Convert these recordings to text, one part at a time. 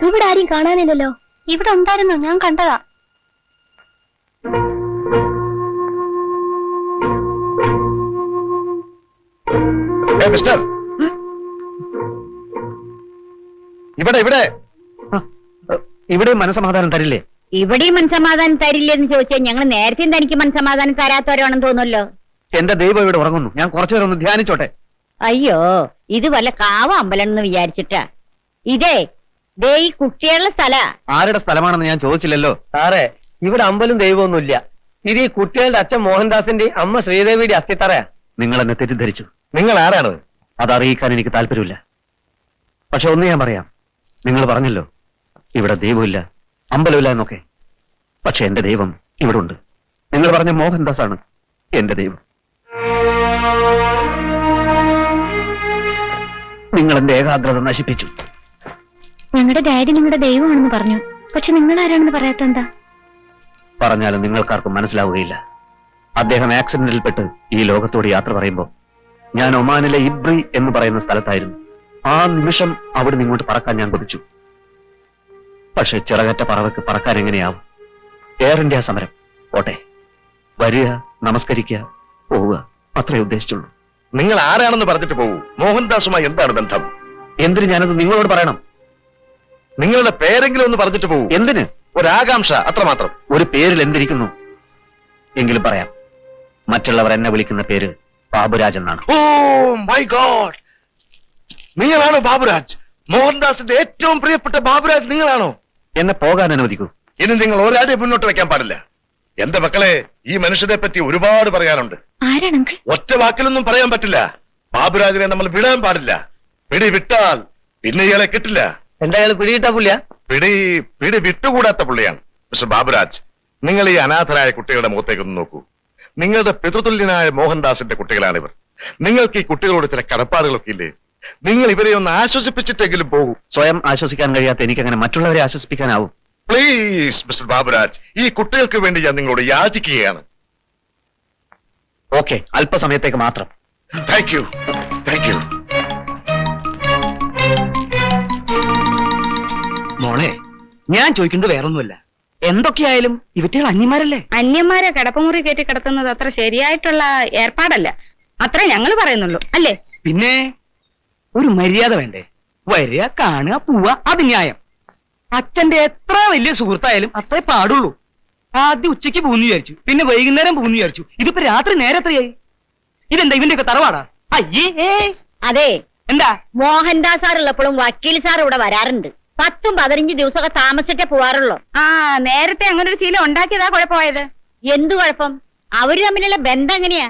ഇവിടെ ആരും കാണാനില്ലല്ലോ. ഇവിടെ ഉണ്ടായിരുന്നു, ഞാൻ കണ്ടതാ. മിസ്റ്റർ, ഇവിടെ ഇവിടെ ഇവിടെ മനസമാധാനം തരില്ലേ? ഇവിടെയും മനസമാധാനം തരില്ലെന്ന് ചോദിച്ചാൽ ഞങ്ങൾ നേരത്തെ തനിക്ക് മനസമാധാനം തരാത്തവരാണെന്ന് തോന്നുമല്ലോ. എന്റെ ദൈവം ഇവിടെ ഉറങ്ങുന്നു. ഞാൻ കുറച്ചു നേരം ഒന്ന് ധ്യാനിച്ചോട്ടെ. അയ്യോ, ഇത് വല്ല കാവ അമ്പലം എന്ന് വിചാരിച്ചിട്ടാ. ഇതേ ദേ ഈ കുട്ടികളുടെ സ്ഥല. ആരുടെ സ്ഥലമാണെന്ന് ഞാൻ ചോദിച്ചില്ലല്ലോ. സാറേ, ഇവിടെ അമ്പലം ദൈവമൊന്നുമില്ല. ഇത് ഈ കുട്ടികളുടെ അച്ഛൻ മോഹൻദാസിന്റെ അമ്മ ശ്രീദേവിയുടെ അസ്ഥിത്തറയാ. നിങ്ങൾ എന്നെ തെറ്റിദ്ധരിച്ചു. നിങ്ങൾ ആരാണ്? അതറിയിക്കാൻ എനിക്ക് താല്പര്യമില്ല. പക്ഷെ ഒന്ന് ഞാൻ പറയാം. നിങ്ങൾ പറഞ്ഞല്ലോ ഇവിടെ ദൈവമില്ല, അമ്പലമില്ല എന്നൊക്കെ. പക്ഷെ എന്റെ ദൈവം ഇവിടെ ഉണ്ട്. നിങ്ങൾ പറഞ്ഞ മോഹൻദാസ് ആണ് എന്റെ ദൈവം. നിങ്ങൾ എന്റെ ഏകാഗ്രത നശിപ്പിച്ചു. ഞങ്ങളുടെ ഡാഡി നിങ്ങളുടെ ദൈവമാണെന്ന് പറഞ്ഞു. പക്ഷെ നിങ്ങൾ ആരാണെന്ന് പറയാത്ത എന്താ? പറഞ്ഞാലും നിങ്ങൾക്കാർക്കും മനസ്സിലാവുകയില്ല. അദ്ദേഹം ആക്സിഡന്റിൽപ്പെട്ട് ഈ ലോകത്തോട് യാത്ര പറയുമ്പോൾ ഞാൻ ഒമാനിലെ ഇബ്രി എന്ന് പറയുന്ന സ്ഥലത്തായിരുന്നു. ആ നിമിഷം അവിടെ നിങ്ങോട്ട് പറക്കാൻ ഞാൻ കൊതിച്ചു. പക്ഷെ ചിറകറ്റ പറവയ്ക്ക് പറക്കാൻ എങ്ങനെയാവും? എയർ ഇന്ത്യ സമരം പോട്ടെ, വരിക, നമസ്കരിക്കുക, പോവുക, അത്രേ ഉദ്ദേശിച്ചുള്ളൂ. നിങ്ങൾ ആരാണെന്ന് പറഞ്ഞിട്ട് പോകൂ. മോഹൻദാസുമായി എന്താണ് ബന്ധം? എന്തിന് ഞാനത് നിങ്ങളോട് പറയണം? നിങ്ങളുടെ പേരെങ്കിലും ഒന്ന് പറഞ്ഞിട്ട് പോകൂ. എന്തിന്? ഒരാകാംക്ഷ, അത്രമാത്രം. ഒരു പേരിൽ എന്തിരിക്കുന്നു? എങ്കിലും പറയാം. മറ്റുള്ളവർ എന്നെ വിളിക്കുന്ന പേര് ബാബുരാജ് എന്നാണ്. ഓ മൈ ഗോഡ്, നിങ്ങളാണോ ബാബുരാജ്? മോഹൻദാസിന്റെ ഏറ്റവും പ്രിയപ്പെട്ട ബാബുരാജ് നിങ്ങളാണോ? എന്നെ പോകാൻ അനുവദിക്കൂ. ഇനി നിങ്ങൾ ഒരാളെ മുന്നോട്ട് വെക്കാൻ പാടില്ല. എന്റെ മക്കളെ, ഈ മനുഷ്യനെ പറ്റി ഒരുപാട് പറയാനുണ്ട്. ആരാണ് അങ്കിൾ? ഒറ്റ വാക്കിലൊന്നും പറയാൻ പറ്റില്ല. ബാബുരാജിനെ നമ്മൾ വിടാൻ പാടില്ല. പിടി വിട്ടാൽ പിന്നെ ഇയാളെ കിട്ടില്ല. എന്തായാലും പിടിയിട്ടാ പുള്ളിയാ? പിടി വിട്ടുകൂടാത്ത പുള്ളിയാണ്. മിസ്റ്റർ ബാബുരാജ്, നിങ്ങൾ ഈ അനാഥരായ കുട്ടികളുടെ മുഖത്തേക്കൊന്ന് നോക്കൂ. നിങ്ങളുടെ പിതൃതുല്യനായ മോഹൻദാസിന്റെ കുട്ടികളാണിവർ. നിങ്ങൾക്ക് ഈ കുട്ടികളോട് ചില കടപ്പാടുകളൊക്കെ ഇല്ലേ? നിങ്ങൾ ഇവരെ ഒന്ന് ആശ്വസിപ്പിച്ചിട്ടെങ്കിലും പോകൂ. സ്വയം ആശ്വസിക്കാൻ കഴിയാത്ത എനിക്കങ്ങനെ മറ്റുള്ളവരെ ആശ്വസിപ്പിക്കാനാവും? പ്ലീസ് മിസ്റ്റർ ബാബുരാജ്, ഈ കുട്ടികൾക്ക് വേണ്ടി ഞാൻ നിങ്ങളോട് യാചിക്കുകയാണ്. ഓക്കെ, അല്പസമയത്തേക്ക് മാത്രം. Thank you, thank you. മോളെ, ഞാൻ ചോദിക്കുന്നത് വേറൊന്നുമല്ല. എന്തൊക്കെയായാലും ഇവറ്റകൾ അന്യന്മാരല്ലേ? അന്യന്മാരെ കിടപ്പുമുറി കയറ്റി കിടത്തുന്നത് അത്ര ശരിയായിട്ടുള്ള ഏർപ്പാടല്ല. അത്രേ ഞങ്ങൾ പറയുന്നുള്ളൂ, അല്ലേ? പിന്നെ ഒരു മര്യാദ വേണ്ടേ? വരിക, കാണുക, പോവുക, അത് ന്യായം. അച്ഛന്റെ എത്ര വലിയ സുഹൃത്തായാലും അത്രേ പാടുള്ളൂ. ആദ്യം ഉച്ചയ്ക്ക് പോകുന്നു വിചാരിച്ചു, പിന്നെ വൈകുന്നേരം പോകുന്നു വിചാരിച്ചു. ഇതിപ്പോ രാത്രി നേരെ എത്രയായി? ഇതെന്താ ഇവന്റെ ഒക്കെ തറവാടാ? അയ്യേ. അതെ, എന്താ? മോഹൻദാസ് സാർ ഉള്ളപ്പോഴും വക്കീൽ സാർ ഇവിടെ വരാറുണ്ട്. 10-15 ദിവസമൊക്കെ താമസിച്ചിട്ടേ പോവാറുള്ളൂ. ആ, നേരത്തെ അങ്ങനെ ഒരു ശീലം ഉണ്ടാക്കിയതാ കുഴപ്പമായത്. എന്തു കുഴപ്പം? അവര് തമ്മിലുള്ള ബന്ധം എങ്ങനെയാ?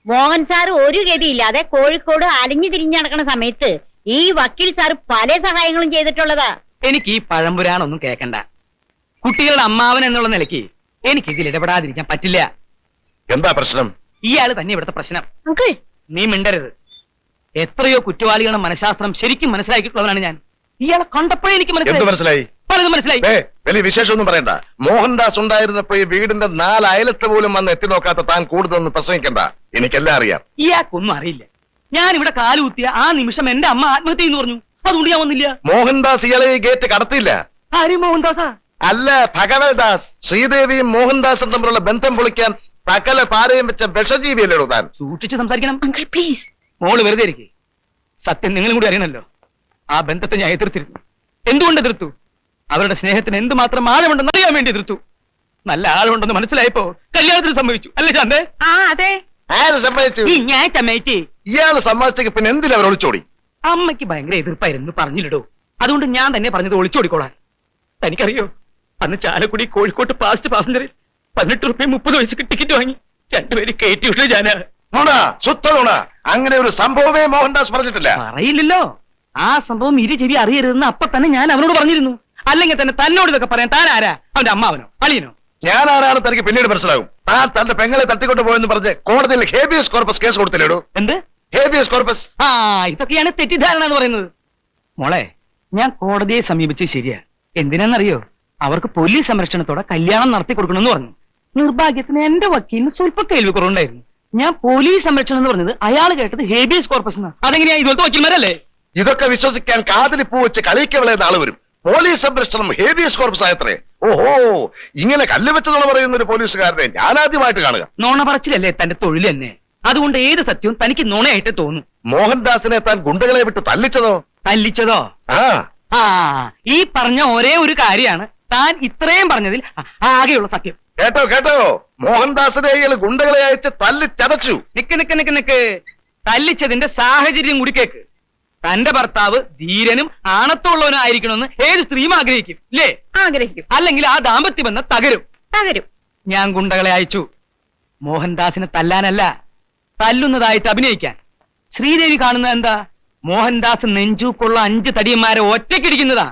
മോഹൻ സാർ ഒരു ഗതിയില്ലാതെ കോഴിക്കോട് അലിഞ്ഞു തിരിഞ്ഞു നടക്കുന്ന സമയത്ത് ഈ വക്കീൽ സാർ പല സഹായങ്ങളും ചെയ്തിട്ടുള്ളതാ. എനിക്ക് ഈ പഴംപുരാണൊന്നും കേക്കണ്ട. കുട്ടികളുടെ അമ്മാവൻ എന്നുള്ള നിലയ്ക്ക് എനിക്ക് ഇതിൽ ഇടപെടാതിരിക്കാൻ പറ്റില്ല. എന്താ പ്രശ്നം? ഇയാള് തന്നെ ഇവിടുത്തെ പ്രശ്നം. അങ്കിൾ, നീ മിണ്ടരുത്. എത്രയോ കുറ്റവാളികളുടെ മനഃശാസ്ത്രം ശരിക്കും മനസ്സിലാക്കിയിട്ടുള്ളവനാണ് ഞാൻ. ഇയാളെ കണ്ടപ്പോഴേ എനിക്ക് മനസ്സിലായി. മനസ്സിലായി. വലിയ വിശേഷമൊന്നും പറയണ്ട. മോഹൻദാസ് ഉണ്ടായിരുന്നപ്പോ ഈ വീടിന്റെ 4 അയലത്ത് പോലും വന്ന് എത്തി നോക്കാത്ത താൻ കൂടുതലൊന്നും പ്രസംഗിക്കണ്ട. എനിക്കെല്ലാം അറിയാം. ഇയാൾക്കൊന്നും അറിയില്ല. ഞാൻ ഇവിടെ കാലുകുത്തിയ ആ നിമിഷം എന്റെ അമ്മ ആത്മഹത്യ എന്ന് പറഞ്ഞു. അതുകൊണ്ട് ഞാൻ വന്നില്ല. മോഹൻദാസ് ഇയാളെ ഈ ഗേറ്റ് കടത്തിയില്ല. ആരും മോഹൻദാസാ? അല്ല, ഭഗവൽദാസ്. ശ്രീദേവിയും മോഹൻദാസും തമ്മിലുള്ള ബന്ധം പൊളിക്കാൻ സകല പാരയും വെച്ച വിഷജീവിയല്ലോ താൻ. സൂക്ഷിച്ച് സംസാരിക്കണം. Uncle please. മോള് വെറുതെ ഇരിക്കെ. സത്യം നിങ്ങളും കൂടി അറിയണല്ലോ. ആ ബന്ധത്തെ ഞാൻ എതിർത്തിരുന്നു. എന്തുകൊണ്ട് എതിർത്തു? അവരുടെ സ്നേഹത്തിന് എന്തുമാത്രം ആഴമുണ്ടെന്ന് അറിയാൻ വേണ്ടി എതിർത്തു. നല്ല ആഴമുണ്ടെന്ന് മനസ്സിലായപ്പോ കല്യാണത്തിന് സമ്മതിച്ചു. അല്ലേ ശാന്തേ? ആ, അതെ. ആര് സമ്മതിച്ചു? ഞാൻ സമ്മതിച്ചേ. ഇയാള് സമ്മതിച്ചെങ്കിൽ പിന്നെ എന്തിനാ അവർ ഒളിച്ചോടി? അമ്മയ്ക്ക് ഭയങ്കര എതിർപ്പായിരുന്നു, പറഞ്ഞില്ലടോ. അതുകൊണ്ട് ഞാൻ തന്നെ പറഞ്ഞത് ഒളിച്ചോടിക്കോളാൻ. തനിക്കറിയോ, അന്ന് ചാലക്കുടി കോഴിക്കോട്ട് ഫാസ്റ്റ് പാസഞ്ചറിൽ 18 രൂപ 30 പൈസക്ക് ടിക്കറ്റ് വാങ്ങി 2 പേര് കയറ്റി വിട്ടു ഞാന്. ശുദ്ധ നുണ. അങ്ങനെ ഒരു സംഭവമേ മോഹൻദാസ് പറഞ്ഞിട്ടില്ല. പറയില്ലല്ലോ. ആ സംഭവം ചെവി അറിയരുതെന്ന് അപ്പൊ തന്നെ ഞാൻ അവനോട് പറഞ്ഞിരുന്നു. അല്ലെങ്കിൽ തന്നെ തന്നോട് ഇതൊക്കെ പറയാൻ താൻ ആരാ? അവന്റെ അമ്മാവനോ അളിയനോ? ഞാൻ ആരാണ് തനിക്ക് പിന്നീട് മനസ്സിലാകും. താൻ തന്റെ പെങ്ങളെ തട്ടിക്കൊണ്ടു പോയെന്ന് പറഞ്ഞ് കോടതിയിൽ ഹേബിയസ് കോർപ്പസ് കേസ് കൊടുത്തില്ലേടൂ? എന്ത് ഹേബിയസ് കോർപ്പസ്? ആ, ഇതൊക്കെയാണ് തെറ്റിദ്ധാരണ എന്ന് പറയുന്നത്. മോളെ, ഞാൻ കോടതിയെ സമീപിച്ചത് ശരിയാ. എന്തിനാന്നറിയോ? അവർക്ക് പോലീസ് സംരക്ഷണത്തോടെ കല്യാണം നടത്തി കൊടുക്കണമെന്ന് പറഞ്ഞു. നിർഭാഗ്യത്തിന് എന്റെ വക്കീലിന് സ്വല്പ കേൾവി കുറവുണ്ടായിരുന്നു. ഞാൻ പോലീസ് സംരക്ഷണം എന്ന് പറഞ്ഞത് അയാൾ കേട്ടത് ഹേബിയസ് കോർപ്പസ് എന്നാ. അതെങ്ങനെയാ? ഇതുപോലത്തെ വക്കീൽമാരല്ലേ? ഇതൊക്കെ വിശ്വസിക്കാൻ കാതിൽ പൂ വെച്ച് കളിക്കവളെ നാളെ വരും. പോലീസ് സംരക്ഷണം ഹേബിയസ് കോർപ്പസ് ആയത്രേ. ഓഹോ, ഇങ്ങനെ കല്ല് വെച്ചെന്ന് പറയുന്ന ഒരു പോലീസുകാരനെ ഞാൻ ആദ്യമായിട്ട് കാണുക. നോണ പറച്ചിലല്ലേ തന്റെ തൊഴിൽ തന്നെ. അതുകൊണ്ട് ഏത് സത്യവും തനിക്ക് നുണയായിട്ട് തോന്നും. മോഹൻദാസിനെ താൻ ഗുണ്ടകളെ വിട്ട് തല്ലിച്ചതോ? തല്ലിച്ചതോ? ആ ആ, ഈ പറഞ്ഞ ഒരേ ഒരു കാര്യമാണ് താൻ ഇത്രയും പറഞ്ഞതിൽ ആകെയുള്ള സത്യം. കേട്ടോ കേട്ടോ, മോഹൻദാസിനെ ഇയാൾ ഗുണ്ടകളെ അയച്ച് തല്ലിച്ചതച്ചു. നിക്ക് തല്ലിച്ചതിന്റെ സാഹചര്യം കൂടി കേക്ക്. തന്റെ ഭർത്താവ് ധീരനും ആണത്തുള്ളവനും ആയിരിക്കണമെന്ന് ഏത് സ്ത്രീയും ആഗ്രഹിക്കും, ഇല്ലേ? ആഗ്രഹിക്കും. അല്ലെങ്കിൽ ആ ദാമ്പത്യ ബന്ധം തകരും. ഞാൻ ഗുണ്ടകളെ അയച്ചു മോഹൻദാസിനെ തല്ലാനല്ല, തല്ലുന്നതായിട്ട് അഭിനയിക്കാൻ. ശ്രീദേവി കാണുന്നത് എന്താ? മോഹൻദാസ് നെഞ്ചൂക്കുള്ള 5 തടിയന്മാരെ ഒറ്റയ്ക്കിടിക്കുന്നതാ.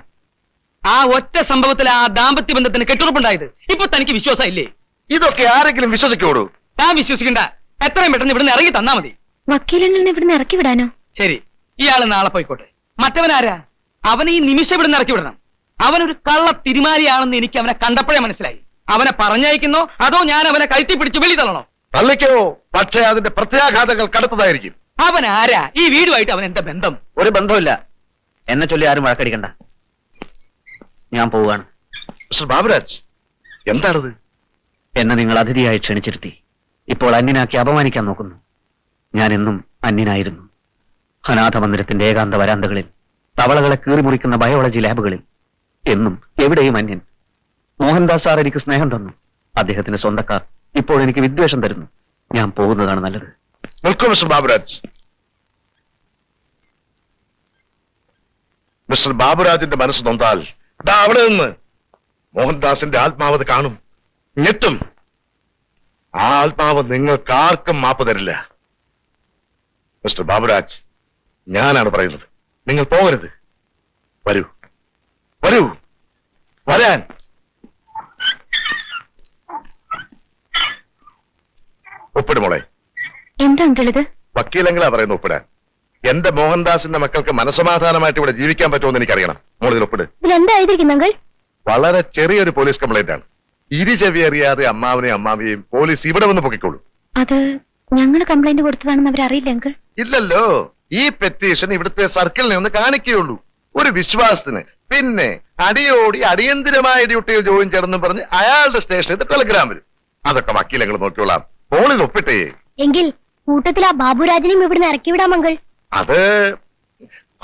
ആ ഒറ്റ സംഭവത്തിൽ ആ ദാമ്പത്യ ബന്ധത്തിന് കെട്ടുറപ്പുണ്ടായത്. ഇപ്പൊ തനിക്ക് വിശ്വാസം ഇല്ലേ? ഇതൊക്കെ ആരെങ്കിലും വിശ്വസിക്കോടൂ? താൻ വിശ്വസിക്കണ്ട. എത്രയും പെട്ടെന്ന് ഇവിടുന്ന് ഇറങ്ങി തന്നാ മതി. വക്കീലങ്ങളിൽ ഇവിടുന്ന് ഇറക്കി വിടാനോ? ശരി, ഇയാള് നാളെ പോയിക്കോട്ടെ. മറ്റവനാരാ? അവനെ ഈ നിമിഷം ഇവിടുന്ന് ഇറക്കി വിടണം. അവനൊരു കള്ള തിരുമാലിയാണെന്ന് എനിക്ക് അവനെ കണ്ടപ്പോഴേ മനസ്സിലായി. അവനെ പറഞ്ഞയക്കുന്നോ അതോ ഞാൻ അവനെ കയറ്റി പിടിച്ച് വെളി തള്ളണോ? തള്ളിക്കോ, പക്ഷേ അതിന്റെ പ്രത്യാഘാതങ്ങൾ കടുത്തതായിരിക്കും. അവൻ ആരാ? ഈ വീടുമായിട്ട് അവൻ എന്താ ബന്ധം? ഒരു ബന്ധമില്ല. എന്നെ ചൊല്ലി ആരും വഴക്കടിക്കണ്ട. ഞാൻ പോവുകയാണ്. മിസ്റ്റർ ബാബുരാജ്, എന്താണിത്? എന്നെ നിങ്ങൾ അതിഥിയായി ക്ഷണിച്ചിരുത്തി ഇപ്പോൾ അന്യനാക്കി അപമാനിക്കാൻ നോക്കുന്നു. ഞാൻ എന്നും അന്യനായിരുന്നു. അനാഥ മന്ദിരത്തിന്റെ ഏകാന്ത വരാന്തകളിൽ, തവളകളെ കീറിമുറിക്കുന്ന ബയോളജി ലാബുകളിൽ, എന്നും എവിടെയും അന്യൻ. മോഹൻദാസ് സാർ എനിക്ക് സ്നേഹം തന്നു. അദ്ദേഹത്തിന്റെ സ്വന്തക്കാർ ഇപ്പോൾ എനിക്ക് വിദ്വേഷം തരുന്നു. ഞാൻ പോകുന്നതാണ് നല്ലത്. നിൽക്കൂ മിസ്റ്റർ ബാബുരാജ്. മിസ്റ്റർ ബാബുരാജിന്റെ മനസ്സ് നൊന്താൽ ദാ അവിടെ നിന്ന് മോഹൻദാസിന്റെ ആത്മാവത് കാണും, ഞെട്ടും. ആ ആത്മാവ് നിങ്ങൾക്കാർക്കും മാപ്പ് തരില്ല. മിസ്റ്റർ ബാബുരാജ്, ഞാനാണ് പറയുന്നത്. നിങ്ങൾ പോകരുത്. വരൂ, വരൂ, വരാൻ. ഒപ്പിടുമോളെ. എന്താ അങ്കിൾ ഇത്? വക്കീലെങ്കിലാ പറയുന്നു ഒപ്പിടാൻ. എന്റെ മോഹൻദാസിന്റെ മക്കൾക്ക് മനസമാധാനമായിട്ട് ഇവിടെ ജീവിക്കാൻ പറ്റുമെന്ന് എനിക്കറിയണം. മോളിൽ ഒപ്പിട്. ഇതിലെന്താ എഴുതിയിരിക്കുന്നു അങ്കിൾ? വളരെ ചെറിയൊരു പോലീസ് കംപ്ലൈന്റ് ആണ്. ചെവി അറിയാതെ അമ്മാവനെയും അമ്മാവിയെയും പോലീസ് ഇവിടെ വന്ന് പൊക്കിക്കോളൂ. അത് ഞങ്ങൾ കംപ്ലൈന്റ് കൊടുത്തതാണെന്ന് അവരറിയില്ല അങ്കിൾ. ഇല്ലല്ലോ, ഈ പെറ്റീഷൻ ഇവിടുത്തെ സർക്കിളിനെ ഒന്ന് കാണിക്കുകയുള്ളൂ, ഒരു വിശ്വാസത്തിന്. പിന്നെ അടിയോടി അടിയന്തിരമായ ഡ്യൂട്ടിയിൽ ജോയിൻ ചെയ്യണമെന്ന് പറഞ്ഞ് അയാളുടെ സ്റ്റേഷനിൽ ടെലിഗ്രാം വരും. അതൊക്കെ വക്കീലങ്ങൾ നോക്കിയോളാം. ഫോണിൽ ഒപ്പിട്ടേ. എങ്കിൽ കൂട്ടത്തിൽ ആ ബാബുരാജിനെയും ഇവിടുന്ന് ഇറക്കി വിടാം അങ്കിൾ.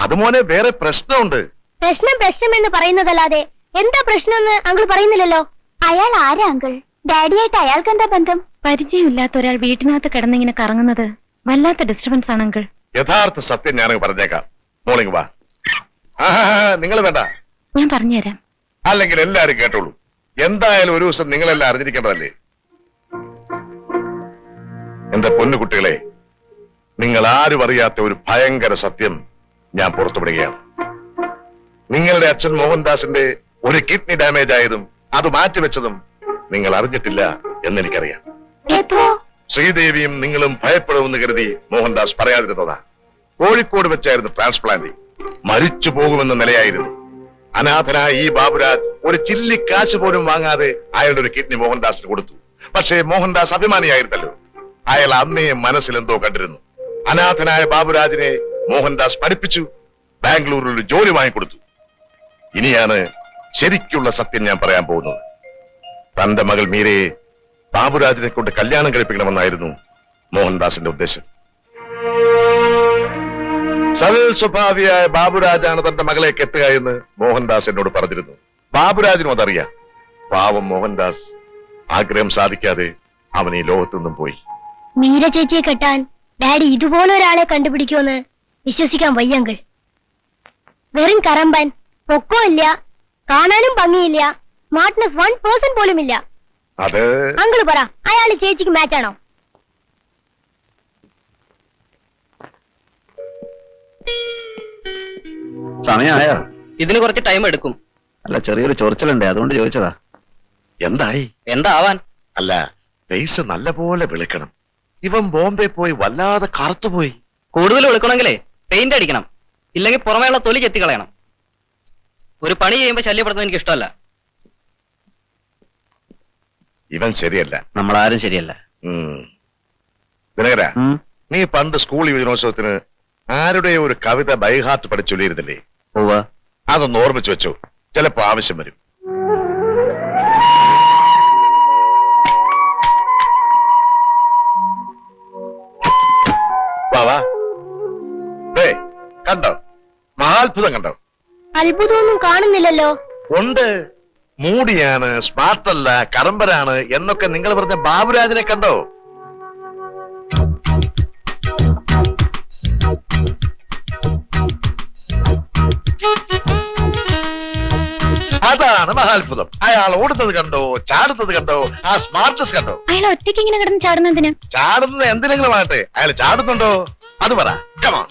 അത് മോനെ വേറെ പ്രശ്നമുണ്ട്. പ്രശ്നം എന്ന് പറയുന്നതല്ലാതെ എന്താ പ്രശ്നമെന്ന് അങ്കിൾ പറയുന്നില്ലല്ലോ. അയാൾ ആരാ അങ്കിൾ? ഡാഡിയായിട്ട് അയാൾക്ക് എന്താ ബന്ധം? പരിചയമില്ലാത്ത ഒരാൾ വീട്ടിനകത്ത് കിടന്നിങ്ങനെ കറങ്ങുന്നത് വല്ലാത്ത ഡിസ്റ്റർബൻസ് ആണ് അങ്കിൾ. യഥാർത്ഥ സത്യം ഞാനങ്ങ് പറഞ്ഞേക്കാം. മോളിങ് വാ. നിങ്ങൾ വേണ്ട, ഞാൻ പറഞ്ഞുതരാം. അല്ലെങ്കിൽ എല്ലാരും കേട്ടോളൂ. എന്തായാലും ഒരു ദിവസം നിങ്ങളെല്ലാം അറിഞ്ഞിരിക്കേണ്ടതല്ലേ. എന്റെ പൊന്നുകുട്ടികളെ, നിങ്ങൾ ആരും അറിയാത്ത ഒരു ഭയങ്കര സത്യം ഞാൻ പുറത്തുവിടുകയാണ്. നിങ്ങളുടെ അച്ഛൻ മോഹൻദാസിന്റെ ഒരു കിഡ്നി ഡാമേജ് ആയതും അത് മാറ്റിവെച്ചതും നിങ്ങൾ അറിഞ്ഞിട്ടില്ല എന്നെനിക്കറിയാം. ശ്രീദേവിയും നിങ്ങളും ഭയപ്പെടുമെന്ന് കരുതി മോഹൻദാസ് പറയാതിരുന്നതാ. കോഴിക്കോട് വെച്ചായിരുന്നു ട്രാൻസ്പ്ലാന്റ്. മരിച്ചു പോകുമെന്ന നിലയായിരുന്നു. അനാഥനായ ഈ ബാബുരാജ് ഒരു ചില്ലി കാശ് പോലും വാങ്ങാതെ അയാളുടെ ഒരു കിഡ്നി മോഹൻദാസിന് കൊടുത്തു. പക്ഷേ മോഹൻദാസ് അഭിമാനിയായിരുന്നല്ലോ. അയാൾ അന്നേ മനസ്സിൽ എന്തോ കണ്ടിരുന്നു. അനാഥനായ ബാബുരാജിനെ മോഹൻദാസ് പഠിപ്പിച്ചു, ബാംഗ്ലൂരിൽ ഒരു ജോലി വാങ്ങിക്കൊടുത്തു. ഇനിയാണ് ശരിക്കുള്ള സത്യം ഞാൻ പറയാൻ പോകുന്നത്. തന്റെ മകൾ മീരയെ ബാബുരാജിനെ കൊണ്ട് കല്യാണം കഴിപ്പിക്കണമെന്നായിരുന്നു മോഹൻദാസിന്റെ ഉദ്ദേശം. സൽ സ്വഭാവിയായ ബാബുരാജാണ് തന്റെ മകളെ കെട്ടുക എന്ന് മോഹൻദാസ് എന്നോട് പറഞ്ഞിരുന്നു. ബാബുരാജിനും അതറിയാം. പാവം മോഹൻദാസ് ആഗ്രഹം സാധിക്കാതെ അവൻ ഈ ലോകത്തു നിന്നും പോയി. മീര ചേച്ചിയെ കെട്ടാൻ ഡാഡി ഇതുപോലെ ഒരാളെ കണ്ടുപിടിക്കുമെന്ന് വിശ്വസിക്കാൻ വയ്യങ്കിൾ. വെറും കറമ്പൻ, പൊക്കോ ഇല്ല, കാണാനും ഭംഗിയില്ല, സ്മാർട്ട്നെസ് 1% പോലും ഇല്ല. അത് അങ്കിൾ പറ, അയാൾ ചേച്ചിക്ക് മാച്ചാണോ? സമയമായോ? ഇതിന് കുറച്ച് ടൈം എടുക്കും. അല്ല, ചെറിയൊരു ചൊറിച്ചലുണ്ട്, അതുകൊണ്ട് ചോദിച്ചതാ. എന്തായി? എന്താവാൻ? അല്ല, ഫേസ് നല്ലപോലെ വിളിക്കണം. ഇവൻ ബോംബെ പോയി വല്ലാതെ കറുത്തുപോയി. കൂടുതൽ വിളിക്കണമെങ്കിലേ പെയിന്റ് അടിക്കണം, ഇല്ലെങ്കിൽ പുറമേയുള്ള തൊലി ചെത്തിക്കളയണം. ഒരു പണി ചെയ്യുമ്പോ ശല്യപ്പെടുന്നത് എനിക്ക് ഇഷ്ടമല്ല. ഇവൻ ശരിയല്ല. നമ്മളാരും ശരിയല്ല. ദിനകര, നീ പണ്ട് സ്കൂൾ യുവജനോത്സവത്തിന് ആരുടെ ഒരു കവിത ബൈഹാർട്ട് പഠിച്ചൊല്ലിയിരുന്നില്ലേ? പോവാ. അതൊന്ന് ഓർമ്മിച്ചു വെച്ചോ. ചിലപ്പോ ആവശ്യം വരും. വാ ദേ, കണ്ടോ മഹാത്ഭുതം കണ്ടോ? അത്ഭുതമൊന്നും കാണുന്നില്ലല്ലോ. ഉണ്ട്. മൂടിയാണ്, സ്മാർട്ടല്ല, കടമ്പരാണ് എന്നൊക്കെ നിങ്ങൾ പറഞ്ഞ ബാബുരാജിനെ കണ്ടോ? അതാണ് മഹാത്ഭുതം. അയാൾ ഓടുന്നത് കണ്ടോ, ചാടുന്നത് കണ്ടോ, ആ സ്മാർട്ട്നെസ് കണ്ടോ? അയാൾ ഒറ്റയ്ക്ക് ഇങ്ങനെ കിടന്ന് ചാടുന്നതിന് ചാടുന്നത് എന്തിനെങ്കിലും ആകട്ടെ, അയാൾ ചാടുന്നുണ്ടോ അത് പറ. Come on.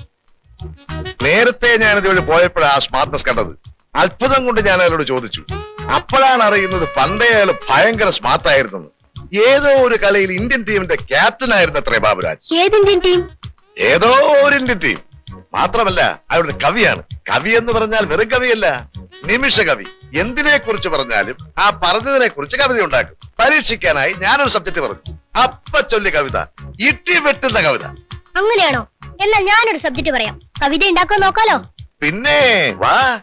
നേരത്തെ ഞാൻ ഇതുവഴി പോയപ്പോഴാ ആ സ്മാർട്ട്നെസ് കണ്ടത്. അത്ഭുതം കൊണ്ട് ഞാൻ അയാളോട് ചോദിച്ചു. അപ്പോഴാണ് അറിയുന്നത് പണ്ടേ അയാൾ ഭയങ്കര സ്മാർട്ട് ആയിരുന്നു. ഏതോ ഒരു കളിയിൽ ഇന്ത്യൻ ടീമിന്റെ ക്യാപ്റ്റൻ ആയിരുന്നു അത്രേ ബാബുരാജ്. ഏതിന്ത്യൻ ടീം? ഏതോ ഒരു ഇന്ത്യൻ ടീം. മാത്രമല്ല അയാളുടെ കവിയാണ്. കവി എന്ന് പറഞ്ഞാൽ വെറും കവിയല്ല, നിമിഷ കവി. എന്തിനെ കുറിച്ച് പറഞ്ഞാലും ആ പറഞ്ഞതിനെ കുറിച്ച് കവിത ഉണ്ടാക്കും. പരീക്ഷിക്കാനായി ഞാനൊരു സബ്ജക്ട് പറഞ്ഞു. അപ്പ ചൊല്ലി കവിത, ഇട്ടി വെട്ടുന്ന കവിത. അങ്ങനെയാണോ? എന്നാൽ ഞാനൊരു സബ്ജക്ട് പറയാം. കവിത ഉണ്ടാക്കാൻ നോക്കാലോ? പിന്നെ വാ.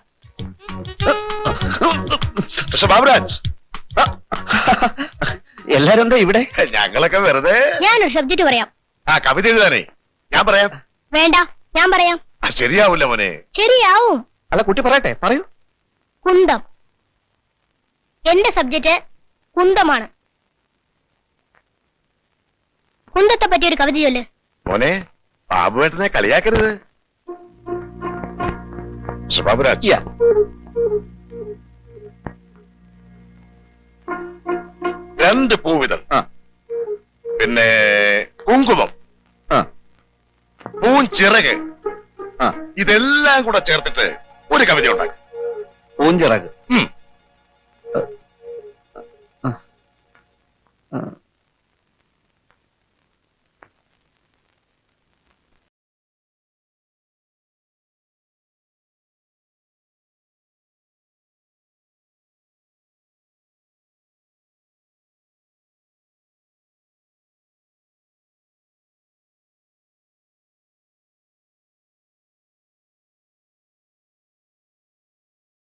പക്ഷെ ബാബുരാജ്, എല്ലാരും എന്താ ഇവിടെ? ഞങ്ങളൊക്കെ വെറുതെ. ഞാനൊരു സബ്ജക്ട് പറയാം. ആ കവിത എഴുതാനേ ഞാൻ പറയാം. വേണ്ട, ഞാൻ പറയാം. ശരിയാവൂല മോനെ. ശരിയാവും. അല്ല കുട്ടി പറയട്ടെ, പറയൂ. കുന്തം. എന്റെ സബ്ജക്റ്റ് കുന്തമാണ്. കുന്തത്തെ പറ്റി ഒരു കവിത ചൊല്ല്. മോനെ, ബാബുവേട്ടനെ കളിയാക്കരുത്. പക്ഷെ ബാബുരാജ്, Yeah. രണ്ട് പൂവിതൾ, ആ. പിന്നെ കുങ്കുമം, ആ. പൂഞ്ചിറക്, ആ. ഇതെല്ലാം കൂടെ ചേർത്തിട്ട് ഒരു കവിത ഉണ്ടാക്കും. പൂഞ്ചിറക്. ഉം.